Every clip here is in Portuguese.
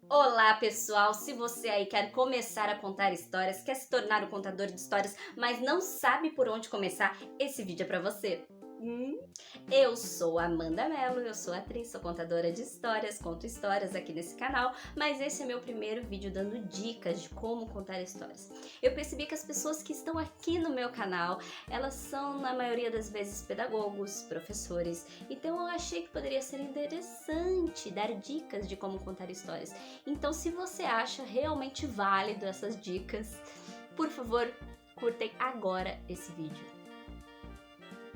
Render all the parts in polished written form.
Olá pessoal, se você aí quer começar a contar histórias, quer se tornar um contador de histórias, mas não sabe por onde começar, esse vídeo é pra você. Eu sou Amanda Mello, eu sou atriz, sou contadora de histórias, conto histórias aqui nesse canal, mas esse é meu primeiro vídeo dando dicas de como contar histórias. Eu percebi que as pessoas que estão aqui no meu canal, elas são na maioria das vezes pedagogos, professores, então eu achei que poderia ser interessante dar dicas de como contar histórias. Então se você acha realmente válido essas dicas, por favor, curtem agora esse vídeo.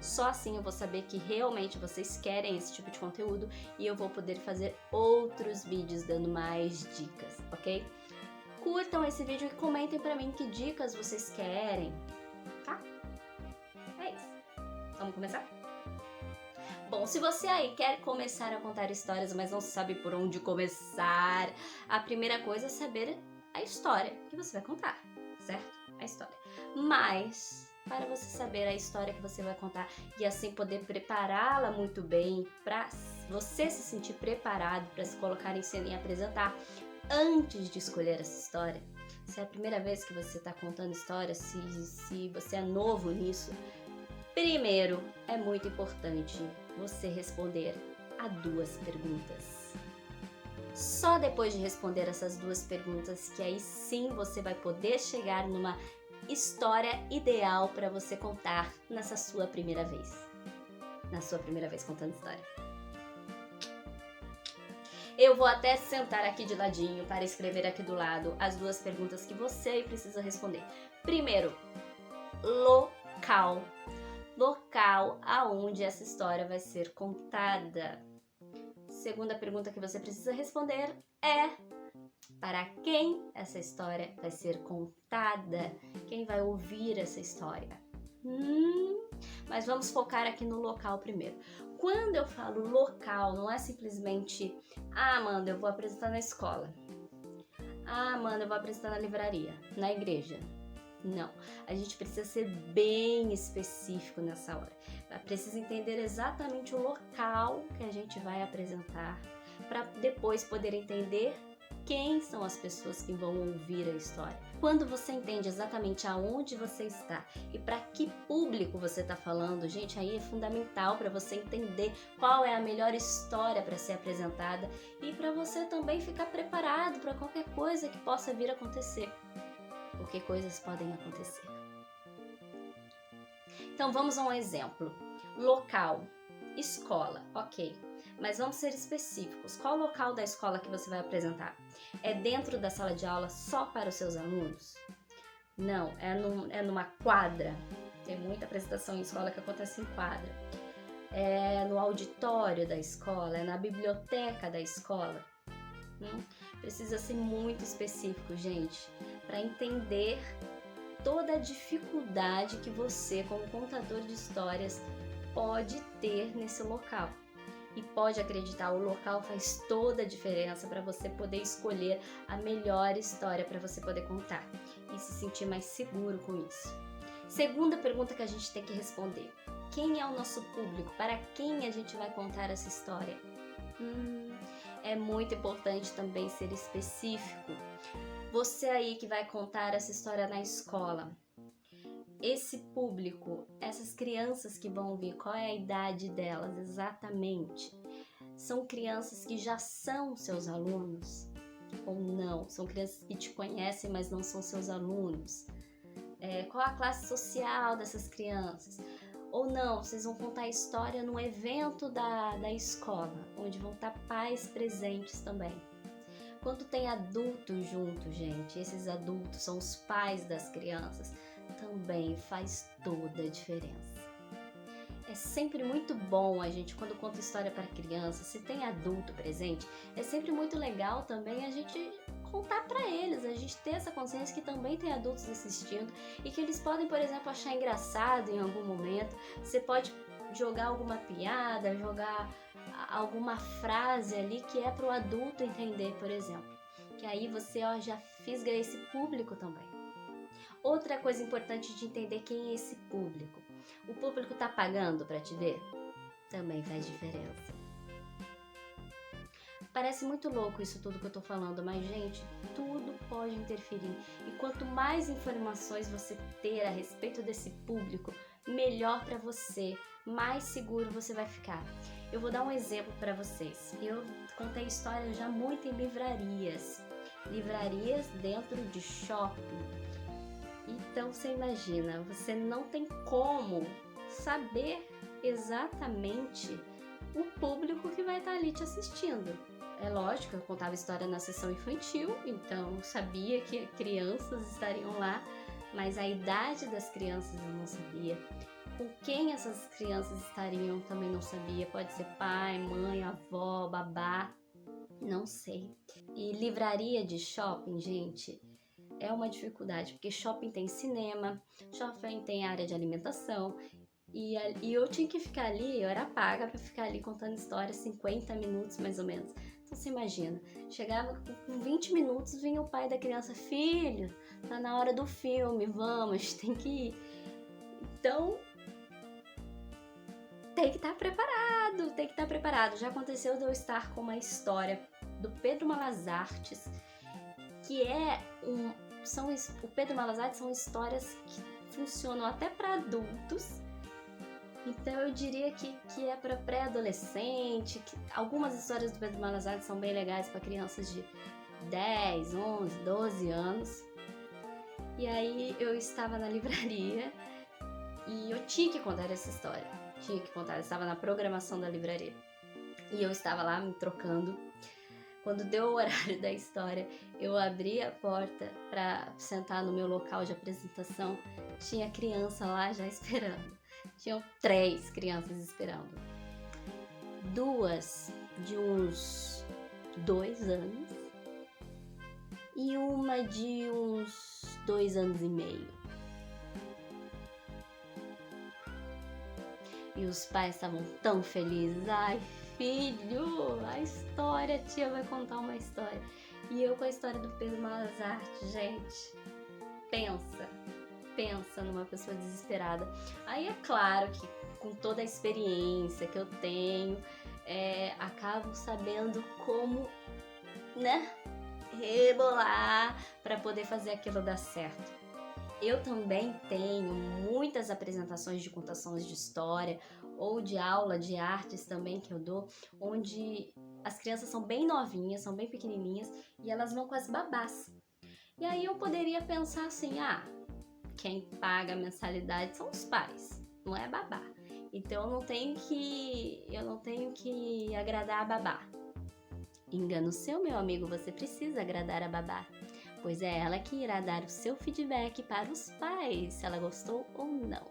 Só assim eu vou saber que realmente vocês querem esse tipo de conteúdo e eu vou poder fazer outros vídeos dando mais dicas, ok? Curtam esse vídeo e comentem pra mim que dicas vocês querem, tá? É isso. Vamos começar? Bom, se você aí quer começar a contar histórias, mas não sabe por onde começar, a primeira coisa é saber a história que você vai contar, certo? A história. Mas para você saber a história que você vai contar e assim poder prepará-la muito bem, para você se sentir preparado para se colocar em cena e apresentar antes de escolher essa história. Se é a primeira vez que você está contando história, se você é novo nisso, primeiro é muito importante você responder a duas perguntas. Só depois de responder essas duas perguntas que aí sim você vai poder chegar numa história ideal para você contar nessa sua primeira vez. Na sua primeira vez contando história. Eu vou até sentar aqui de ladinho para escrever aqui do lado as duas perguntas que você precisa responder. Primeiro, local. Local aonde essa história vai ser contada. Segunda pergunta que você precisa responder é: para quem essa história vai ser contada? Quem vai ouvir essa história? Mas vamos focar aqui no local primeiro. Quando eu falo local, não é simplesmente: ah, Amanda, eu vou apresentar na escola. Ah, Amanda, eu vou apresentar na livraria, na igreja. Não, a gente precisa ser bem específico nessa hora. Precisa entender exatamente o local que a gente vai apresentar para depois poder entender quem são as pessoas que vão ouvir a história. Quando você entende exatamente aonde você está e para que público você está falando, gente, aí é fundamental para você entender qual é a melhor história para ser apresentada e para você também ficar preparado para qualquer coisa que possa vir a acontecer. Porque coisas podem acontecer. Então vamos a um exemplo. Local, escola, ok. Mas vamos ser específicos. Qual o local da escola que você vai apresentar? É dentro da sala de aula só para os seus alunos? Não, é numa quadra. Tem muita apresentação em escola que acontece em quadra. É no auditório da escola, é na biblioteca da escola. Precisa ser muito específico, gente, para entender toda a dificuldade que você, como contador de histórias, pode ter nesse local. E pode acreditar, o local faz toda a diferença para você poder escolher a melhor história para você poder contar e se sentir mais seguro com isso. Segunda pergunta que a gente tem que responder: quem é o nosso público? Para quem a gente vai contar essa história? É muito importante também ser específico. Você aí que vai contar essa história na escola, esse público, essas crianças que vão vir, qual é a idade delas exatamente? São crianças que já são seus alunos ou não? São crianças que te conhecem, mas não são seus alunos? Qual a classe social dessas crianças? Ou não, vocês vão contar a história num evento da escola, onde vão estar pais presentes também. Quando tem adultos junto, gente, esses adultos são os pais das crianças, também faz toda a diferença. É sempre muito bom a gente, quando conta história para criança, se tem adulto presente, é sempre muito legal também a gente contar para eles, a gente ter essa consciência que também tem adultos assistindo e que eles podem, por exemplo, achar engraçado em algum momento. Você pode jogar alguma piada, jogar alguma frase ali que é para o adulto entender, por exemplo. Que aí você já fisga esse público também. Outra coisa importante de entender quem é esse público. O público tá pagando para te ver? Também faz diferença. Parece muito louco isso tudo que eu tô falando, mas gente, tudo pode interferir. E quanto mais informações você ter a respeito desse público, melhor para você, mais seguro você vai ficar. Eu vou dar um exemplo para vocês. Eu contei histórias já muito em livrarias dentro de shopping. Então você imagina, você não tem como saber exatamente o público que vai estar ali te assistindo. É lógico, eu contava história na sessão infantil, então sabia que crianças estariam lá, mas a idade das crianças eu não sabia. Com quem essas crianças estariam também não sabia. Pode ser pai, mãe, avó, babá, não sei. E livraria de shopping, gente, é uma dificuldade, porque shopping tem cinema, shopping tem área de alimentação, e eu tinha que ficar ali, eu era paga pra ficar ali contando histórias 50 minutos mais ou menos. Então você imagina, chegava com 20 minutos, vinha o pai da criança: filho, tá na hora do filme, vamos, tem que ir. Então tem que estar preparado, Já aconteceu de eu estar com uma história do Pedro Malas Artes, que o Pedro Malas Artes são histórias que funcionam até para adultos. Então eu diria que é para pré-adolescente. Algumas histórias do Pedro Malas Artes são bem legais para crianças de 10, 11, 12 anos. E aí eu estava na livraria e eu tinha que contar essa história. Eu estava na programação da livraria. E eu estava lá me trocando. Quando deu o horário da história, eu abri a porta para sentar no meu local de apresentação. Tinha criança lá já esperando. Tinham 3 crianças esperando. 2 de uns 2 anos e uma de uns 2 anos e meio. E os pais estavam tão felizes. Ai, filho, a história, a tia vai contar uma história. E eu com a história do Pedro Malas Artes, gente, pensa numa pessoa desesperada. Aí é claro que com toda a experiência que eu tenho, acabo sabendo como, rebolar para poder fazer aquilo dar certo. Eu também tenho muitas apresentações de contações de história ou de aula de artes também que eu dou, onde as crianças são bem novinhas, são bem pequenininhas e elas vão com as babás. E aí eu poderia pensar assim, quem paga a mensalidade são os pais, não é a babá. Então eu não tenho que agradar a babá. Engano seu, meu amigo, você precisa agradar a babá, pois é ela que irá dar o seu feedback para os pais, se ela gostou ou não.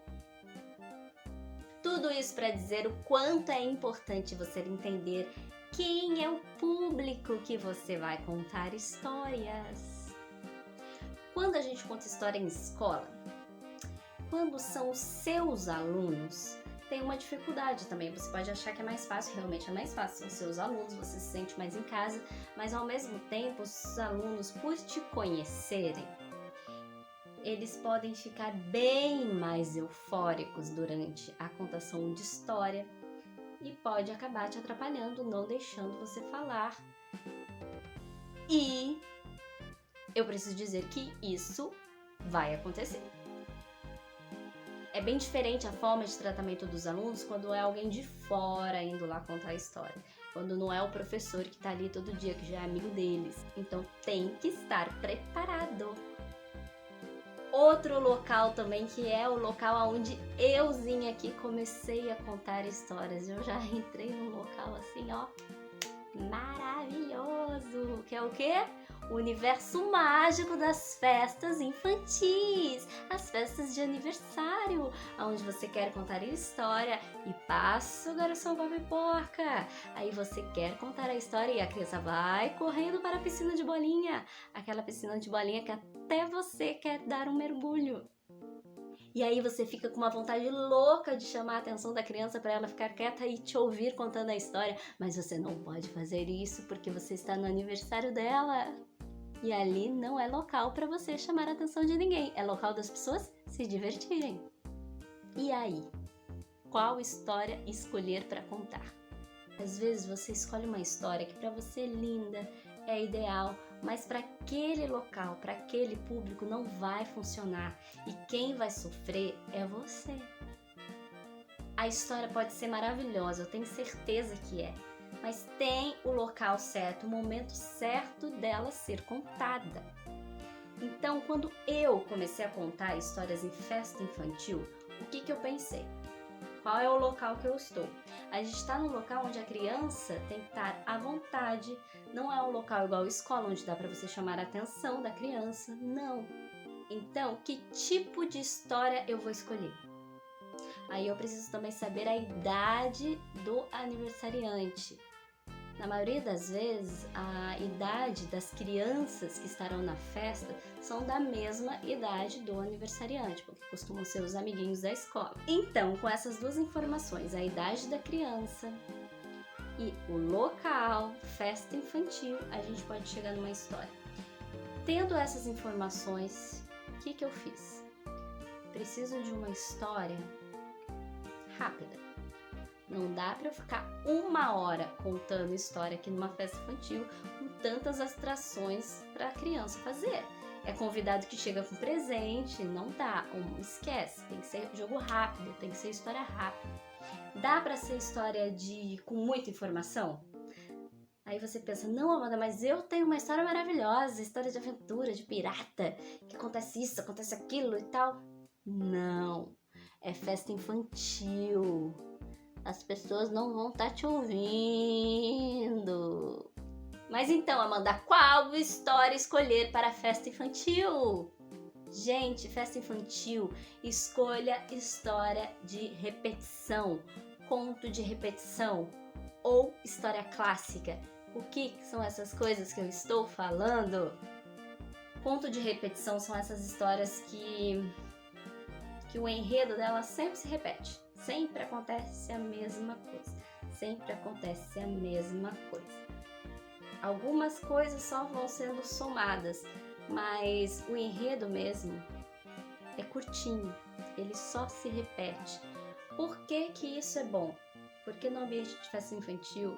Tudo isso para dizer o quanto é importante você entender quem é o público que você vai contar histórias. Quando a gente conta história em escola, quando são os seus alunos, tem uma dificuldade também. Você pode achar que é mais fácil, realmente é mais fácil, são seus alunos, você se sente mais em casa, mas ao mesmo tempo, os alunos, por te conhecerem, eles podem ficar bem mais eufóricos durante a contação de história e pode acabar te atrapalhando, não deixando você falar. E eu preciso dizer que isso vai acontecer. É bem diferente a forma de tratamento dos alunos quando é alguém de fora indo lá contar a história. Quando não é o professor que está ali todo dia, que já é amigo deles. Então tem que estar preparado. Outro local também, que é o local onde euzinha aqui comecei a contar histórias. Eu já entrei num local assim, maravilhoso. Que é o quê? O universo mágico das festas infantis, as festas de aniversário, onde você quer contar a história e passa o garçom com a pipoca. Aí você quer contar a história e a criança vai correndo para a piscina de bolinha, aquela piscina de bolinha que até você quer dar um mergulho. E aí você fica com uma vontade louca de chamar a atenção da criança para ela ficar quieta e te ouvir contando a história, mas você não pode fazer isso porque você está no aniversário dela. E ali não é local para você chamar a atenção de ninguém, é local das pessoas se divertirem. E aí, qual história escolher para contar? Às vezes você escolhe uma história que para você é linda, é ideal, mas para aquele local, para aquele público não vai funcionar e quem vai sofrer é você. A história pode ser maravilhosa, eu tenho certeza que é, mas tem o local certo, o momento certo dela ser contada. Então, quando eu comecei a contar histórias em festa infantil, o que eu pensei? Qual é o local que eu estou? A gente está num local onde a criança tem que estar à vontade, não é um local igual a escola, onde dá para você chamar a atenção da criança, não. Então, que tipo de história eu vou escolher? Aí eu preciso também saber a idade do aniversariante. Na maioria das vezes, a idade das crianças que estarão na festa são da mesma idade do aniversariante, porque costumam ser os amiguinhos da escola. Então, com essas duas informações, a idade da criança e o local, festa infantil, a gente pode chegar numa história. Tendo essas informações, o que eu fiz? Preciso de uma história rápida. Não dá para eu ficar 1 hora contando história aqui numa festa infantil com tantas atrações para a criança fazer. É convidado que chega com presente, não dá, esquece, tem que ser jogo rápido, tem que ser história rápida. Dá para ser história com muita informação? Aí você pensa, não, Amanda, mas eu tenho uma história maravilhosa, história de aventura, de pirata, que acontece isso, acontece aquilo e tal. Não, é festa infantil. As pessoas não vão estar te ouvindo. Mas então, Amanda, qual história escolher para a festa infantil? Gente, festa infantil, escolha história de repetição, conto de repetição ou história clássica. O que são essas coisas que eu estou falando? Conto de repetição são essas histórias que o enredo dela sempre se repete. Sempre acontece a mesma coisa. Sempre acontece a mesma coisa. Algumas coisas só vão sendo somadas, mas o enredo mesmo é curtinho. Ele só se repete. Por que isso é bom? Porque no ambiente de festa infantil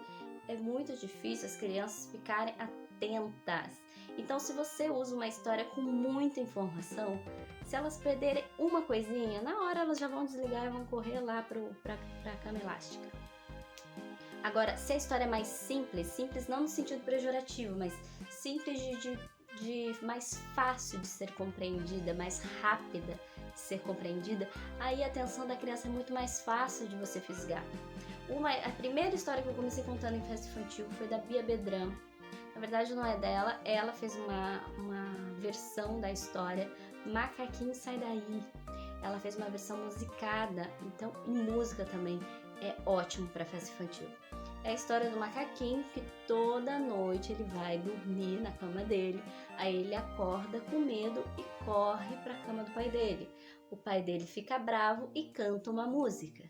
é muito difícil as crianças ficarem atentas. Então, se você usa uma história com muita informação, se elas perderem uma coisinha, na hora elas já vão desligar e vão correr lá pra cama elástica. Agora, se a história é mais simples não no sentido pejorativo, mas simples de mais fácil de ser compreendida, mais rápida de ser compreendida, aí a atenção da criança é muito mais fácil de você fisgar. A primeira história que eu comecei contando em festa infantil foi da Bia Bedran. Na verdade não é dela, ela fez uma versão da história Macaquinho Sai Daí. Ela fez uma versão musicada, então e música também é ótimo para festa infantil. É a história do macaquinho que toda noite ele vai dormir na cama dele, aí ele acorda com medo e corre para a cama do pai dele. O pai dele fica bravo e canta uma música.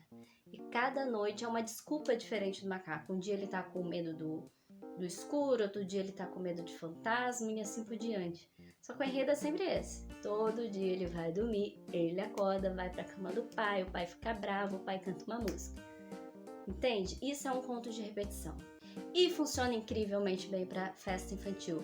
E cada noite é uma desculpa diferente do macaco. Um dia ele tá com medo do escuro, outro dia ele tá com medo de fantasma e assim por diante. Só que o enredo é sempre esse. Todo dia ele vai dormir, ele acorda, vai pra cama do pai, o pai fica bravo, o pai canta uma música. Entende? Isso é um conto de repetição. E funciona incrivelmente bem para festa infantil.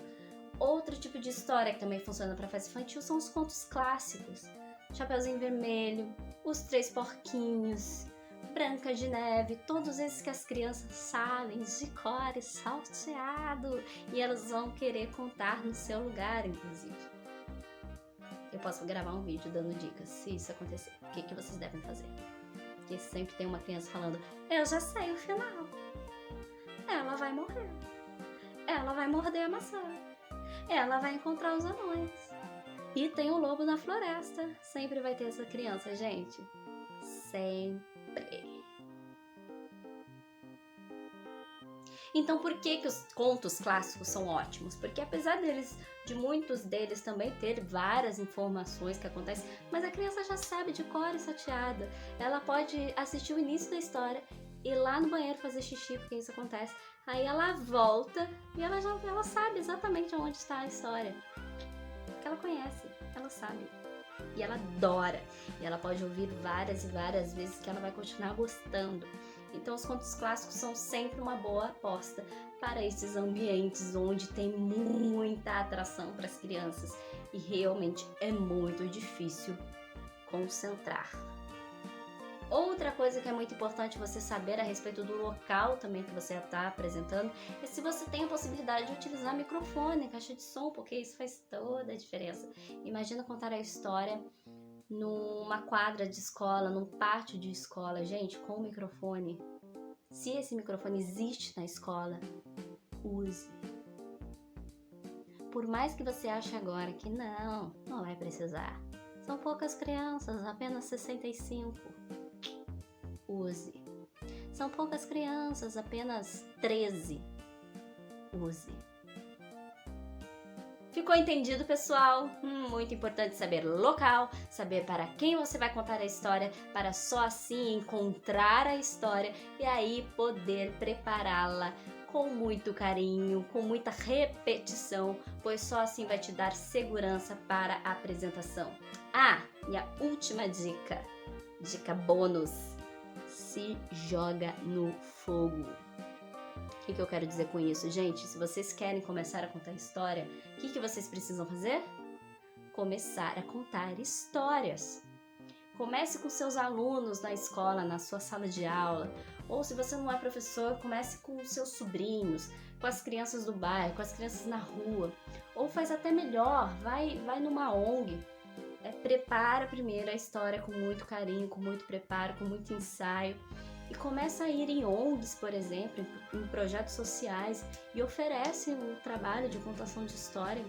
Outro tipo de história que também funciona para festa infantil são os contos clássicos. Chapeuzinho Vermelho, Os Três Porquinhos, Branca de Neve, todos esses que as crianças sabem de cor e salteado e elas vão querer contar no seu lugar, inclusive. Eu posso gravar um vídeo dando dicas se isso acontecer. O que vocês devem fazer? Porque sempre tem uma criança falando, eu já sei o final. Ela vai morrer. Ela vai morder a maçã. Ela vai encontrar os anões. E tem o lobo na floresta. Sempre vai ter essa criança, gente. Sempre. Então, por que os contos clássicos são ótimos? Porque apesar de muitos deles também ter várias informações que acontecem, mas a criança já sabe de cor e salteada. Ela pode assistir o início da história, ir lá no banheiro fazer xixi, porque isso acontece. Aí ela volta e ela sabe exatamente onde está a história. Porque ela conhece, ela sabe. E ela adora. E ela pode ouvir várias e várias vezes que ela vai continuar gostando. Então os contos clássicos são sempre uma boa aposta para esses ambientes onde tem muita atração para as crianças e realmente é muito difícil concentrar. Outra coisa que é muito importante você saber a respeito do local também que você está apresentando é se você tem a possibilidade de utilizar microfone, caixa de som, porque isso faz toda a diferença. Imagina contar a história numa quadra de escola, num pátio de escola, gente, com microfone. Se esse microfone existe na escola, use. Por mais que você ache agora que não vai precisar. São poucas crianças, apenas 65. Use. São poucas crianças, apenas 13. Use. Ficou entendido, pessoal? Muito importante saber local, saber para quem você vai contar a história, para só assim encontrar a história e aí poder prepará-la com muito carinho, com muita repetição, pois só assim vai te dar segurança para a apresentação. E a última dica bônus: se joga no fogo. O que eu quero dizer com isso, gente? Se vocês querem começar a contar história, o que vocês precisam fazer? Começar a contar histórias. Comece com seus alunos na escola, na sua sala de aula. Ou se você não é professor, comece com os seus sobrinhos, com as crianças do bairro, com as crianças na rua. Ou faz até melhor, vai numa ONG. Prepara primeiro a história com muito carinho, com muito preparo, com muito ensaio. E começa a ir em ONGs, por exemplo, em projetos sociais e oferece um trabalho de contação de história,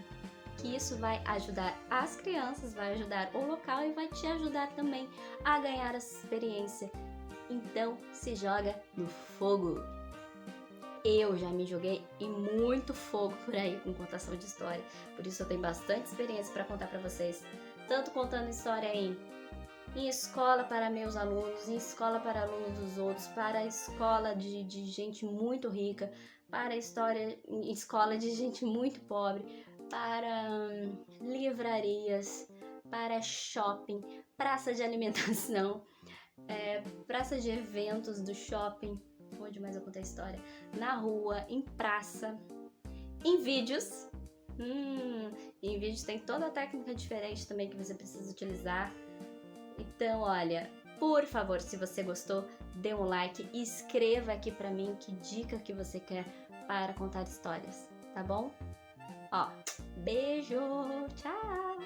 que isso vai ajudar as crianças, vai ajudar o local e vai te ajudar também a ganhar essa experiência. Então, se joga no fogo. Eu já me joguei em muito fogo por aí com contação de história, por isso eu tenho bastante experiência para contar para vocês, tanto contando história em escola para meus alunos, em escola para alunos dos outros, para escola de gente muito rica, para escola de gente muito pobre, para livrarias, para shopping, praça de alimentação, praça de eventos do shopping, onde mais eu contei a história, na rua, em praça, em vídeos. Em vídeos tem toda a técnica diferente também que você precisa utilizar. Então, olha, por favor, se você gostou, dê um like e escreva aqui pra mim que dica que você quer para contar histórias, tá bom? Beijo, tchau!